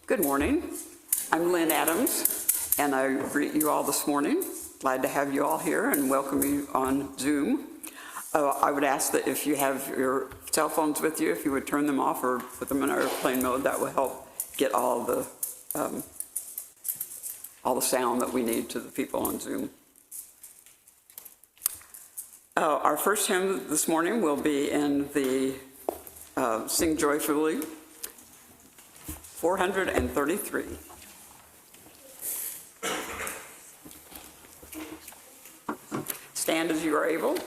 Good morning. I'm Lynn Adams, and I greet you all this morning. Glad to have you all here and welcome you on Zoom. I would ask that if you have your cell phones with you, if you would turn them off or put them in airplane mode, that will help get all the sound that we need to the people on Zoom. Our first hymn this morning will be in the Sing Joyfully, 433. Stand as you are able.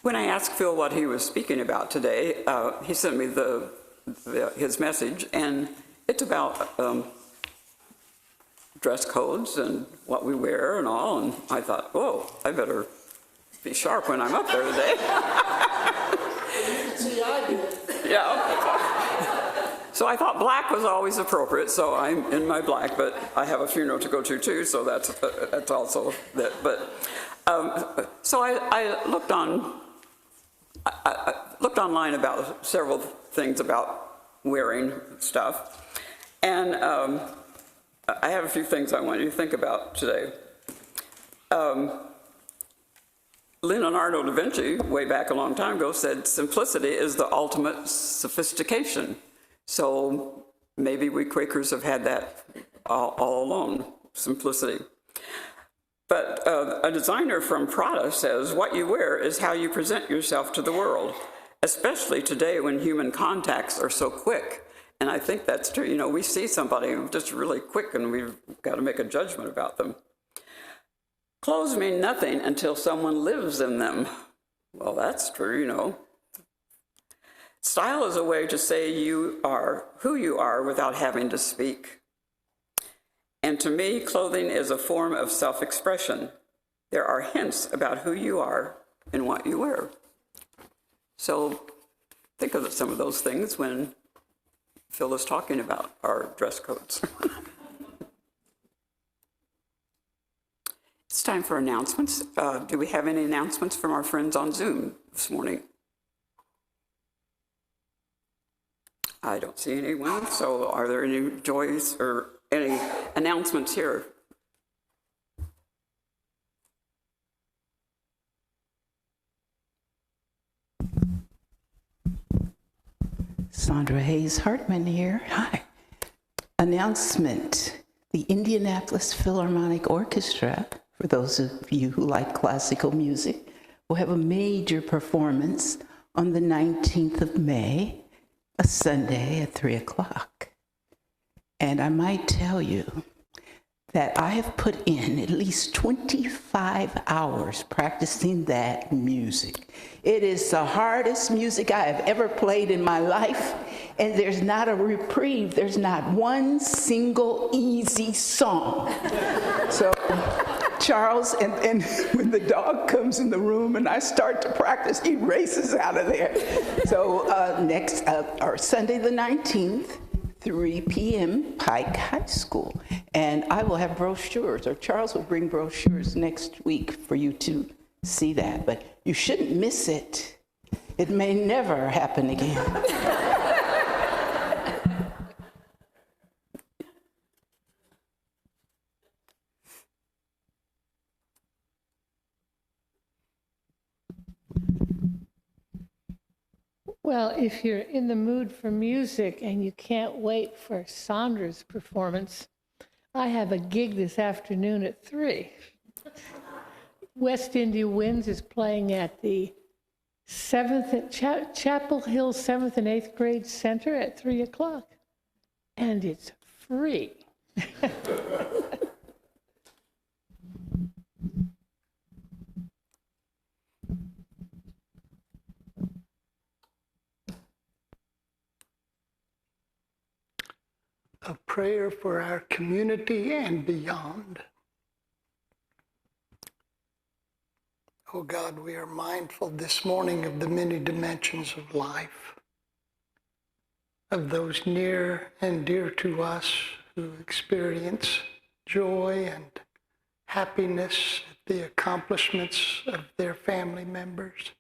When I asked Phil what he was speaking about today, he sent me his message, and it's about dress codes and what we wear and all, and I thought, whoa, I better be sharp when I'm up there today. See, I did. Yeah. So I thought black was always appropriate, so I'm in my black, but I have a funeral to go to too, so that's also that. But so I looked on. I looked online about several things about wearing stuff, and I have a few things I want you to think about today. Leonardo da Vinci, way back a long time ago, said simplicity is the ultimate sophistication. So maybe we Quakers have had that all along, simplicity. But a designer from Prada says, what you wear is how you present yourself to the world, especially today when human contacts are so quick. And I think that's true. You know, we see somebody just really quick and we've got to make a judgment about them. Clothes mean nothing until someone lives in them. Well, that's true, you know. Style is a way to say you are who you are without having to speak. And to me, clothing is a form of self-expression. There are hints about who you are in what you wear. So think of some of those things when Phil is talking about our dress codes. It's time for announcements. Do we have any announcements from our friends on Zoom this morning? I don't see anyone, so are there any joys or any announcements here? Sandra Hayes Hartman here. Hi. Announcement. The Indianapolis Philharmonic Orchestra, for those of you who like classical music, will have a major performance on the 19th of May, a Sunday at 3 o'clock. And I might tell you that I have put in at least 25 hours practicing that music. It is the hardest music I have ever played in my life, and there's not a reprieve. There's not one single easy song. So, Charles, and when the dog comes in the room and I start to practice, he races out of there. So Sunday the 19th, 3 p.m., Pike High School. And I will have brochures, or Charles will bring brochures next week for you to see that. But you shouldn't miss it. It may never happen again. Well, if you're in the mood for music and you can't wait for Sandra's performance, I have a gig this afternoon at 3. West India Winds is playing at the Chapel Hill 7th and 8th grade center at 3 o'clock, and it's free. A prayer for our community and beyond. Oh God, we are mindful this morning of the many dimensions of life, of those near and dear to us who experience joy and happiness at the accomplishments of their family members,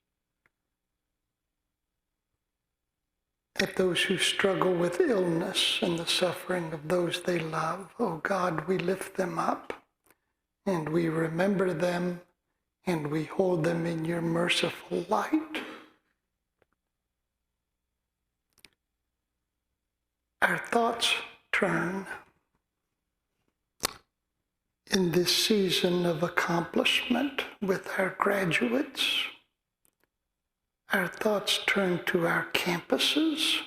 at those who struggle with illness and the suffering of those they love. Oh God, we lift them up and we remember them and we hold them in your merciful light. Our thoughts turn in this season of accomplishment with our graduates. Our thoughts turn to our campuses,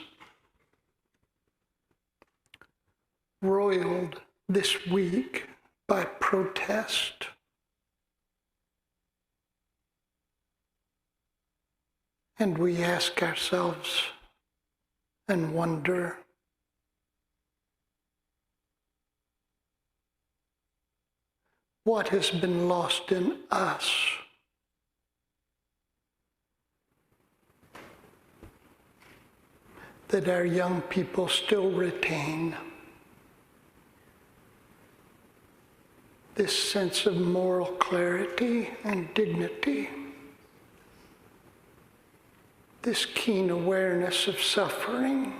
roiled this week by protest. And we ask ourselves and wonder, what has been lost in us? That our young people still retain this sense of moral clarity and dignity, this keen awareness of suffering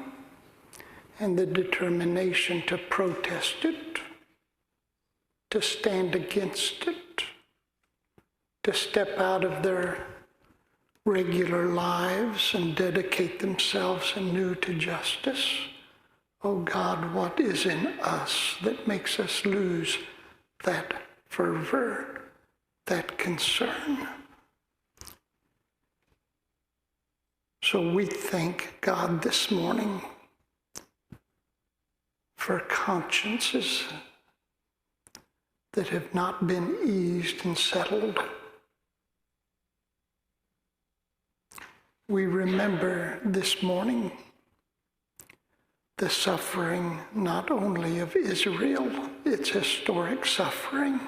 and the determination to protest it, to stand against it, to step out of their regular lives and dedicate themselves anew to justice. Oh God, what is in us that makes us lose that fervor, that concern? So we thank God this morning for consciences that have not been eased and settled. we remember this morning the suffering not only of Israel, its historic suffering,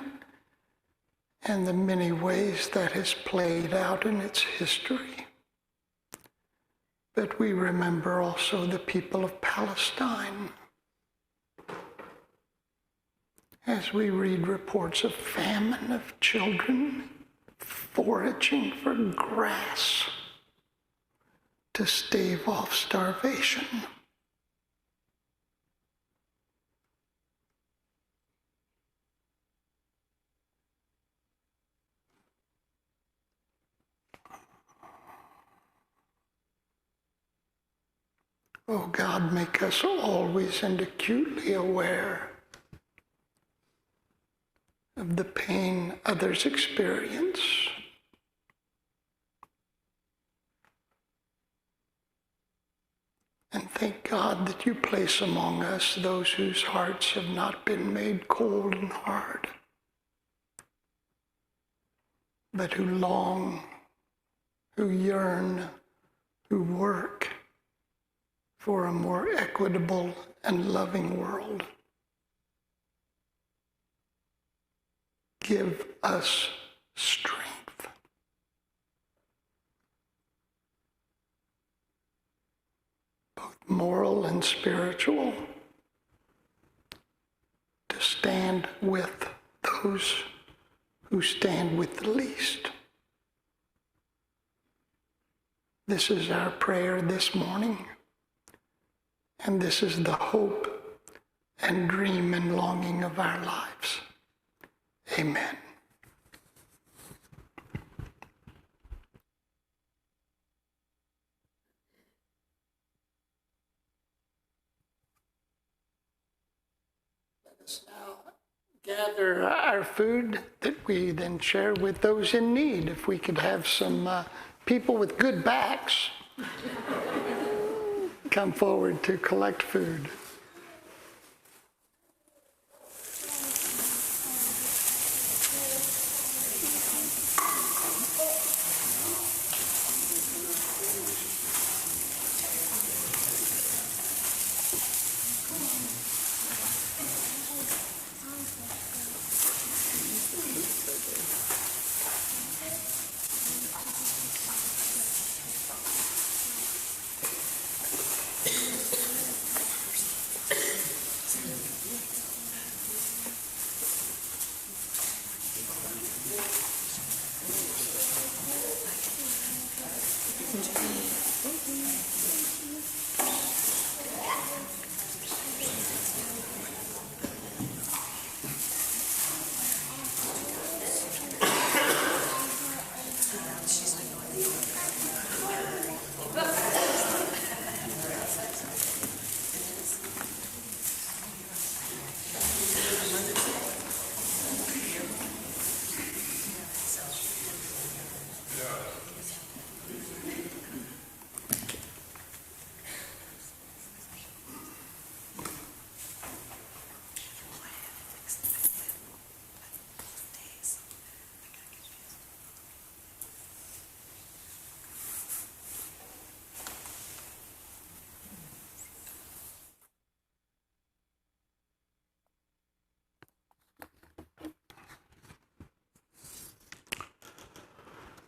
and the many ways that has played out in its history, but we remember also the people of Palestine. As we read reports of famine, of children foraging for grass to stave off starvation. Oh God, make us always and acutely aware of the pain others experience. And thank God that you place among us those whose hearts have not been made cold and hard, but who long, who yearn, who work for a more equitable and loving world. Give us strength. Both moral and spiritual, to stand with those who stand with the least. This is our prayer this morning, and this is the hope and dream and longing of our lives. Amen. Let us now gather our food that we then share with those in need. If we could have some people with good backs come forward to collect food.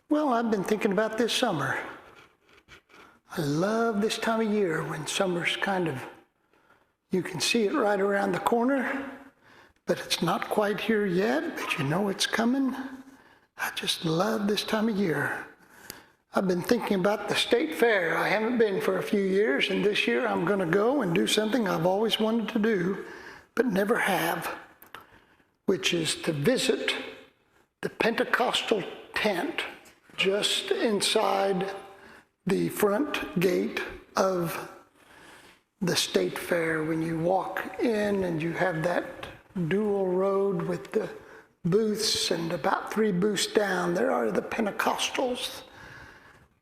Well, I've been thinking about this summer. I love this time of year when summer's you can see it right around the corner, but it's not quite here yet, but you know it's coming. I just love this time of year. I've been thinking about the state fair. I haven't been for a few years, and this year I'm going to go and do something I've always wanted to do, but never have, which is to visit the Pentecostal tent just inside the front gate of the state fair. When you walk in and you have that dual road with the booths, and about 3 booths down there are the Pentecostals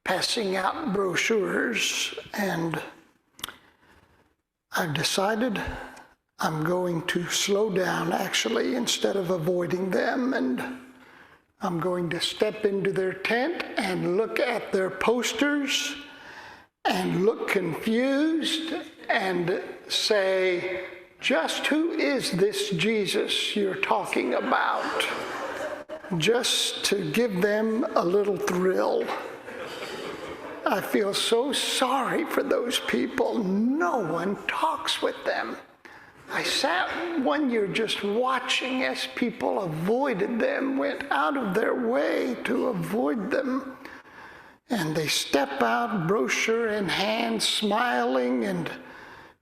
passing out brochures, and I've decided I'm going to slow down actually instead of avoiding them, and I'm going to step into their tent and look at their posters and look confused and say, just who is this Jesus you're talking about? Just to give them a little thrill. I feel so sorry for those people. No one talks with them. I sat one year just watching as people avoided them, went out of their way to avoid them. And they step out, brochure in hand, smiling, and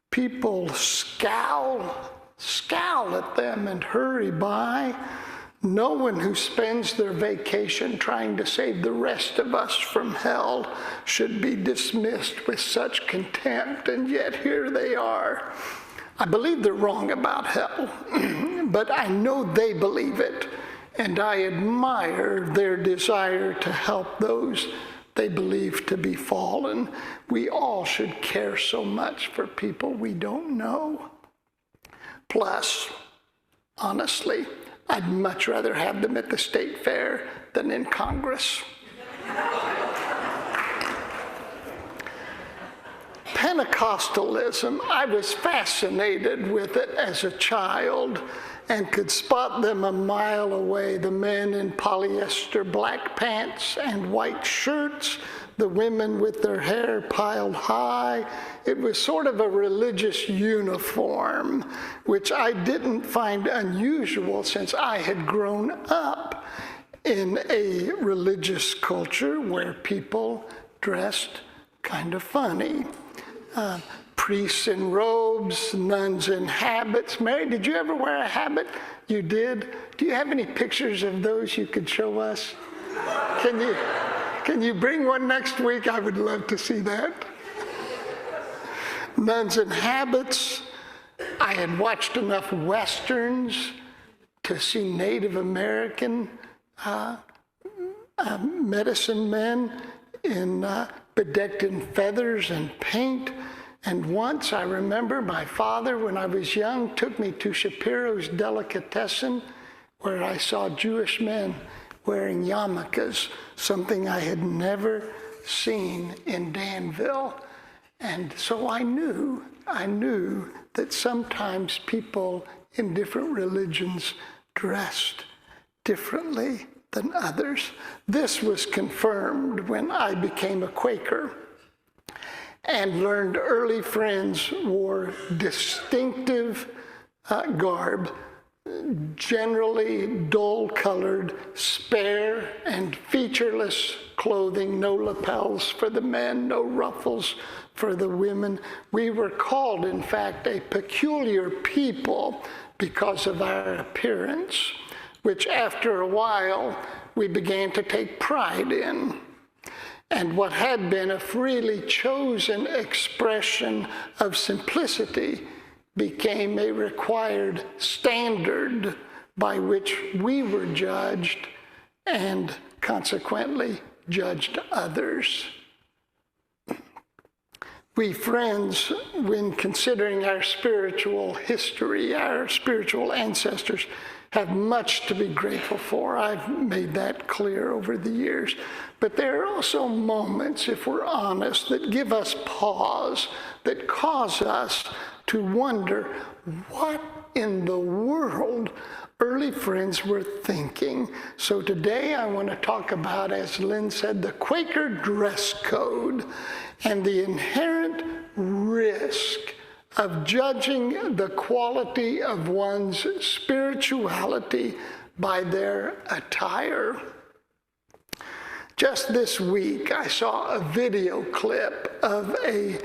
people scowl at them and hurry by. No one who spends their vacation trying to save the rest of us from hell should be dismissed with such contempt, and yet here they are. I believe they're wrong about hell, but I know they believe it, and I admire their desire to help those they believe to be fallen. We all should care so much for people we don't know. Plus, honestly, I'd much rather have them at the state fair than in Congress. Pentecostalism, I was fascinated with it as a child and could spot them a mile away, the men in polyester black pants and white shirts, the women with their hair piled high. It was sort of a religious uniform, which I didn't find unusual since I had grown up in a religious culture where people dressed kind of funny. Priests in robes, nuns in habits. Mary, did you ever wear a habit? You did? Do you have any pictures of those you could show us? Can you bring one next week? I would love to see that. Nuns in habits. I had watched enough Westerns to see Native American medicine men bedecked in feathers and paint. And once I remember my father, when I was young, took me to Shapiro's Delicatessen, where I saw Jewish men wearing yarmulkes, something I had never seen in Danville. And so I knew that sometimes people in different religions dressed differently than others. This was confirmed when I became a Quaker and learned early friends wore distinctive garb, generally dull-colored, spare and featureless clothing, no lapels for the men, no ruffles for the women. We were called, in fact, a peculiar people because of our appearance, which after a while we began to take pride in. And what had been a freely chosen expression of simplicity became a required standard by which we were judged and consequently judged others. We friends, when considering our spiritual history, our spiritual ancestors, have much to be grateful for. I've made that clear over the years. But there are also moments, if we're honest, that give us pause, that cause us to wonder what in the world early friends were thinking. So today I want to talk about, as Lynn said, the Quaker dress code and the inherent risk of judging the quality of one's spirituality by their attire. Just this week, I saw a video clip of a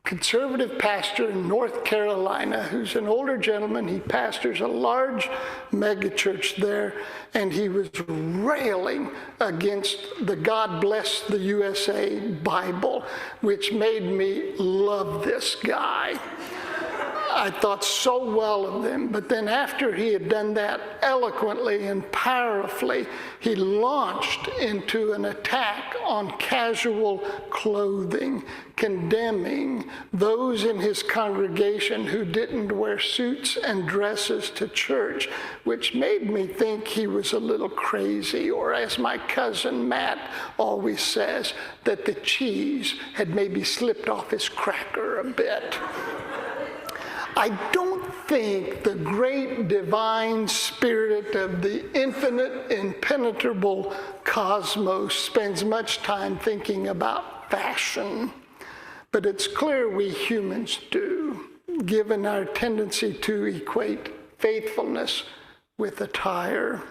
conservative pastor in North Carolina who's an older gentleman. He pastors a large megachurch there, and he was railing against the God Bless the USA Bible, which made me love this guy. I thought so well of them. But then after he had done that eloquently and powerfully, he launched into an attack on casual clothing, condemning those in his congregation who didn't wear suits and dresses to church, which made me think he was a little crazy, or as my cousin Matt always says, that the cheese had maybe slipped off his cracker a bit. I don't think the great divine spirit of the infinite, impenetrable cosmos spends much time thinking about fashion, but it's clear we humans do, given our tendency to equate faithfulness with attire,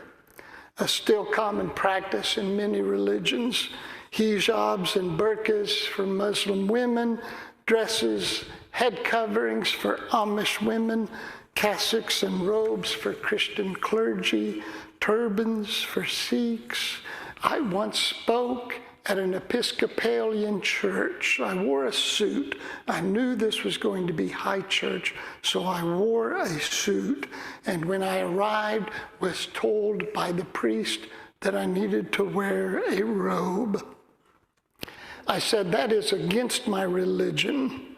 a still common practice in many religions. Hijabs and burqas for Muslim women, dresses, head coverings for Amish women, cassocks and robes for Christian clergy, turbans for Sikhs. I once spoke at an Episcopalian church. I wore a suit. I knew this was going to be high church, so I wore a suit. And when I arrived, was told by the priest that I needed to wear a robe. I said, that is against my religion.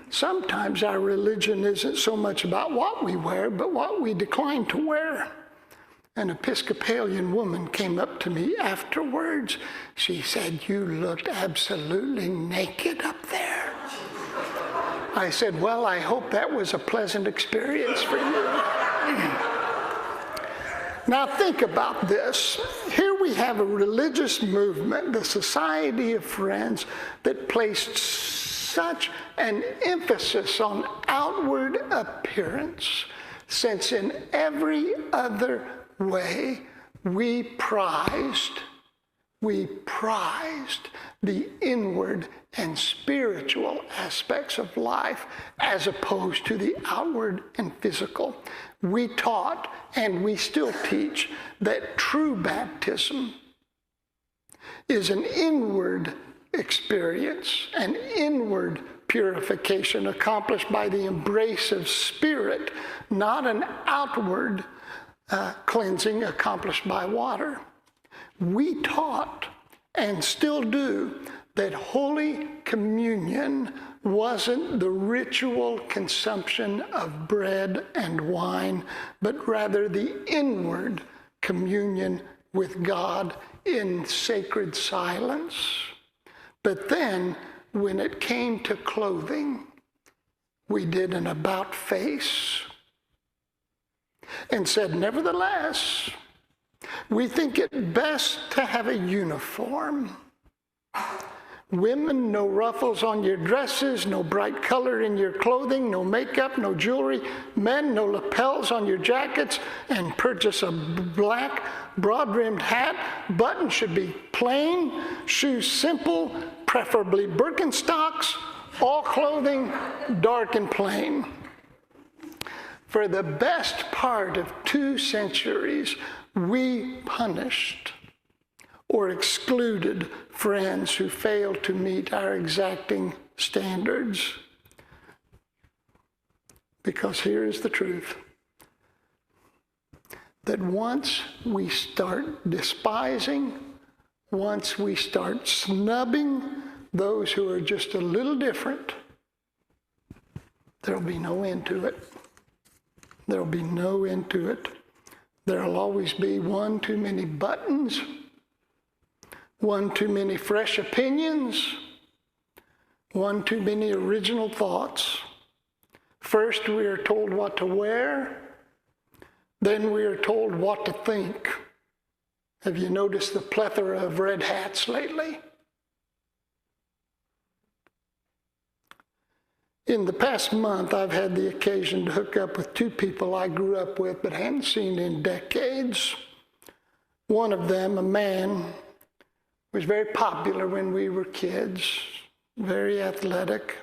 Sometimes our religion isn't so much about what we wear, but what we decline to wear. An Episcopalian woman came up to me afterwards. She said, you looked absolutely naked up there. I said, well, I hope that was a pleasant experience for you. Now think about this. Here we have a religious movement, the Society of Friends, that placed such an emphasis on outward appearance, since in every other way we prized the inward and spiritual aspects of life as opposed to the outward and physical. We taught, and we still teach, that true baptism is an inward experience, an inward purification accomplished by the embrace of spirit, not an outward cleansing accomplished by water. We taught, and still do, that Holy Communion wasn't the ritual consumption of bread and wine, but rather the inward communion with God in sacred silence. But then, when it came to clothing, we did an about face and said, nevertheless, we think it best to have a uniform. Women, no ruffles on your dresses, no bright color in your clothing, no makeup, no jewelry. Men, no lapels on your jackets, and purchase a black broad-brimmed hat. Buttons should be plain, shoes simple, preferably Birkenstocks, all clothing dark and plain. For the best part of 2 centuries, we punished or excluded friends who failed to meet our exacting standards. Because here is the truth, that once we start despising, once we start snubbing those who are just a little different, there'll be no end to it. There'll be no end to it. There'll always be one too many buttons, one too many fresh opinions, one too many original thoughts. First, we are told what to wear, then we are told what to think. Have you noticed the plethora of red hats lately? In the past month, I've had the occasion to hook up with 2 people I grew up with but hadn't seen in decades. One of them, a man, was very popular when we were kids, very athletic,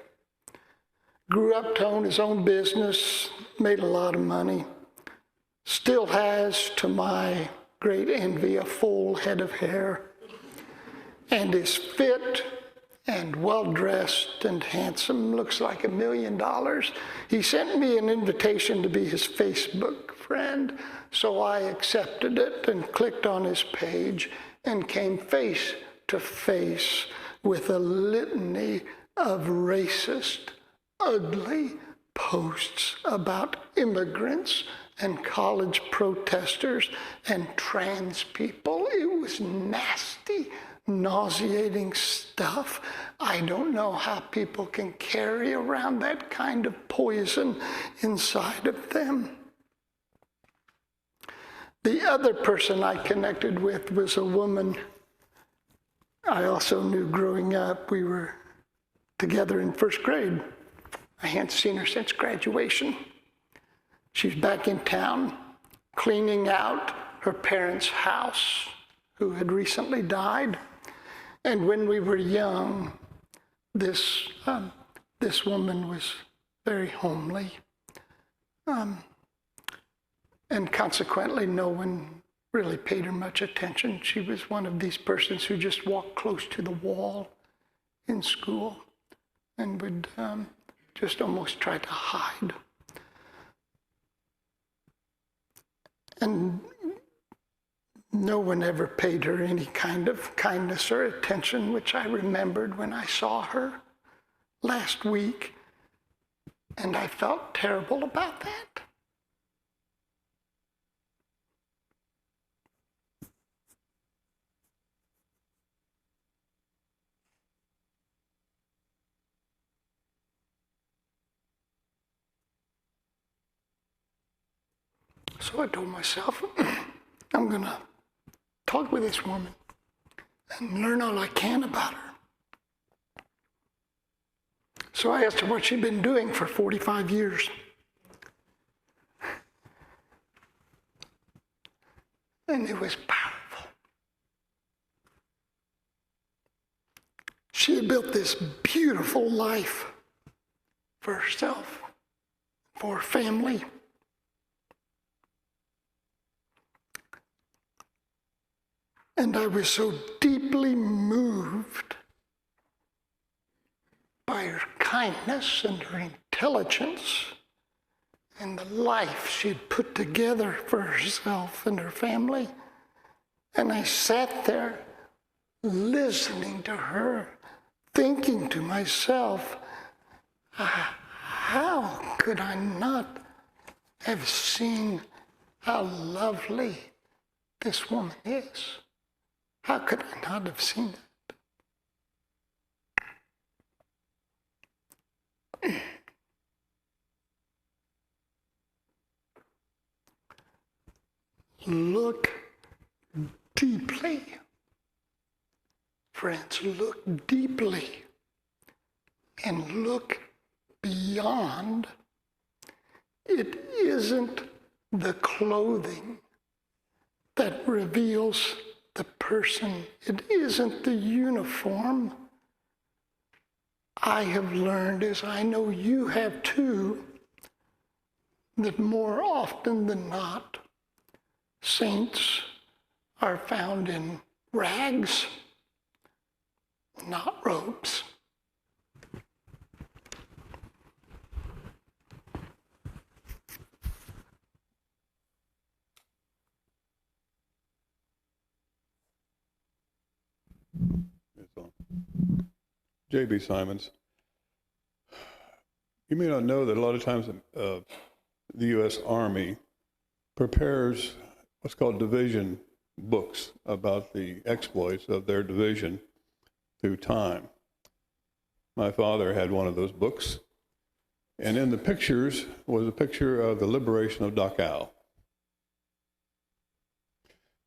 grew up to own his own business, made a lot of money, still has, to my great envy, a full head of hair, and is fit and well-dressed and handsome, looks like $1 million. He sent me an invitation to be his Facebook friend, so I accepted it and clicked on his page and came face to face with a litany of racist, ugly posts about immigrants and college protesters and trans people. It was nasty, nauseating stuff. I don't know how people can carry around that kind of poison inside of them. The other person I connected with was a woman I also knew growing up. We were together in first grade. I hadn't seen her since graduation. She's back in town cleaning out her parents' house, who had recently died. And when we were young, this woman was very homely. And consequently, no one really paid her much attention. She was one of these persons who just walked close to the wall in school and would just almost try to hide. And no one ever paid her any kind of kindness or attention, which I remembered when I saw her last week, and I felt terrible about that. So I told myself, I'm going to talk with this woman and learn all I can about her. So I asked her what she'd been doing for 45 years. And it was powerful. She had built this beautiful life for herself, for her family. And I was so deeply moved by her kindness and her intelligence and the life she had put together for herself and her family. And I sat there listening to her, thinking to myself, how could I not have seen how lovely this woman is? How could I not have seen that? Look deeply. Friends, look deeply and look beyond. It isn't the clothing that reveals the person. It isn't the uniform. I have learned, as I know you have too, that more often than not, saints are found in rags, not robes. J.B. Simons, you may not know that a lot of times the U.S. Army prepares what's called division books about the exploits of their division through time. My father had one of those books, and in the pictures was a picture of the liberation of Dachau.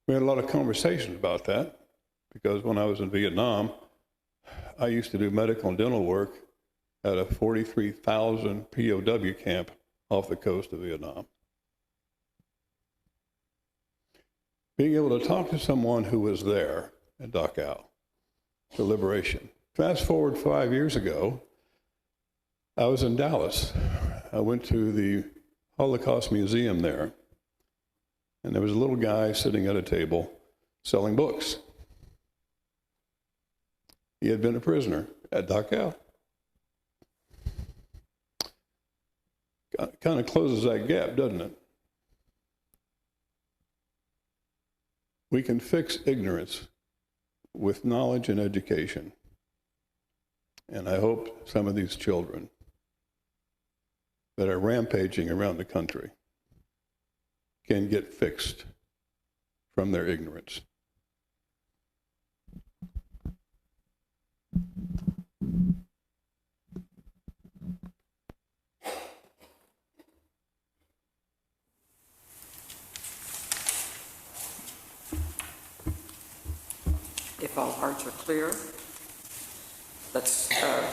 We had a lot of conversations about that, because when I was in Vietnam, I used to do medical and dental work at a 43,000 POW camp off the coast of Vietnam. Being able to talk to someone who was there at Dachau, the liberation. Fast forward 5 years ago, I was in Dallas. I went to the Holocaust Museum there, and there was a little guy sitting at a table selling books. he had been a prisoner at Dachau. Kind of closes that gap, doesn't it? We can fix ignorance with knowledge and education. And I hope some of these children that are rampaging around the country can get fixed from their ignorance. If all hearts are clear, let's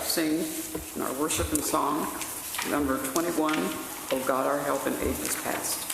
sing in our worship and song, number 21, O God, our help in ages past.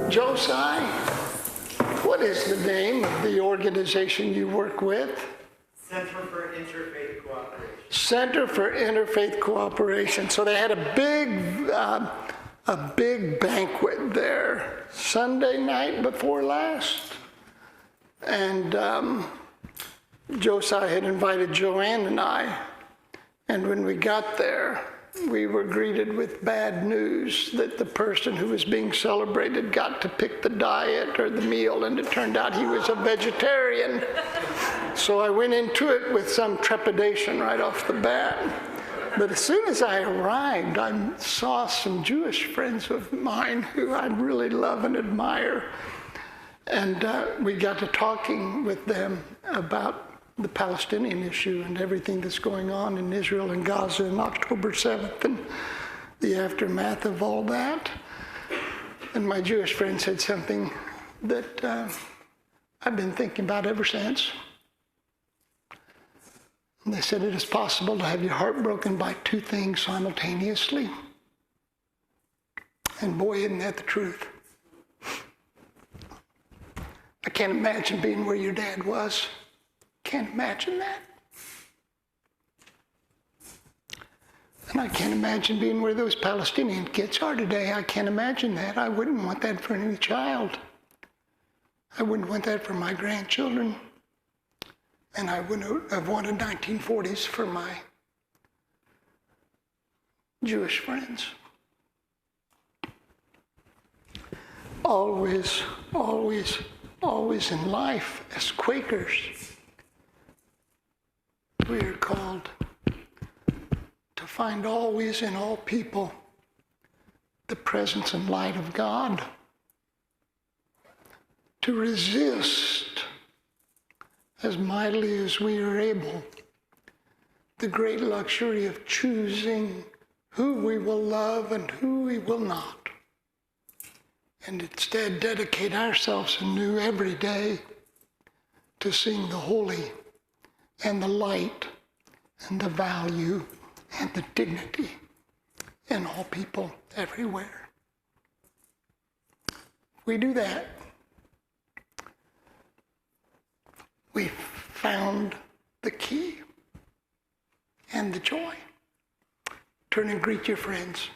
Josiah, what is the name of the organization you work with? Center for Interfaith Cooperation. Center for Interfaith Cooperation. So they had a big banquet there Sunday night before last. And Josiah had invited Joanne and I. And when we got there, we were greeted with bad news that the person who was being celebrated got to pick the diet or the meal, and it turned out he was a vegetarian. So I went into it with some trepidation right off the bat. But as soon as I arrived, I saw some Jewish friends of mine who I really love and admire. And we got to talking with them about the Palestinian issue and everything that's going on in Israel and Gaza on October 7th and the aftermath of all that. And my Jewish friend said something that I've been thinking about ever since. And they said it is possible to have your heart broken by two things simultaneously. And boy, isn't that the truth. I can't imagine being where your dad was. Can't imagine that. And I can't imagine being where those Palestinian kids are today. I can't imagine that. I wouldn't want that for any child. I wouldn't want that for my grandchildren. And I wouldn't have wanted 1940s for my Jewish friends. Always, always, always in life, as Quakers, we are called to find always in all people the presence and light of God, to resist as mightily as we are able the great luxury of choosing who we will love and who we will not, and instead dedicate ourselves anew every day to seeing the holy and the light and the value and the dignity in all people everywhere. If we do that, we've found the key and the joy. Turn and greet your friends.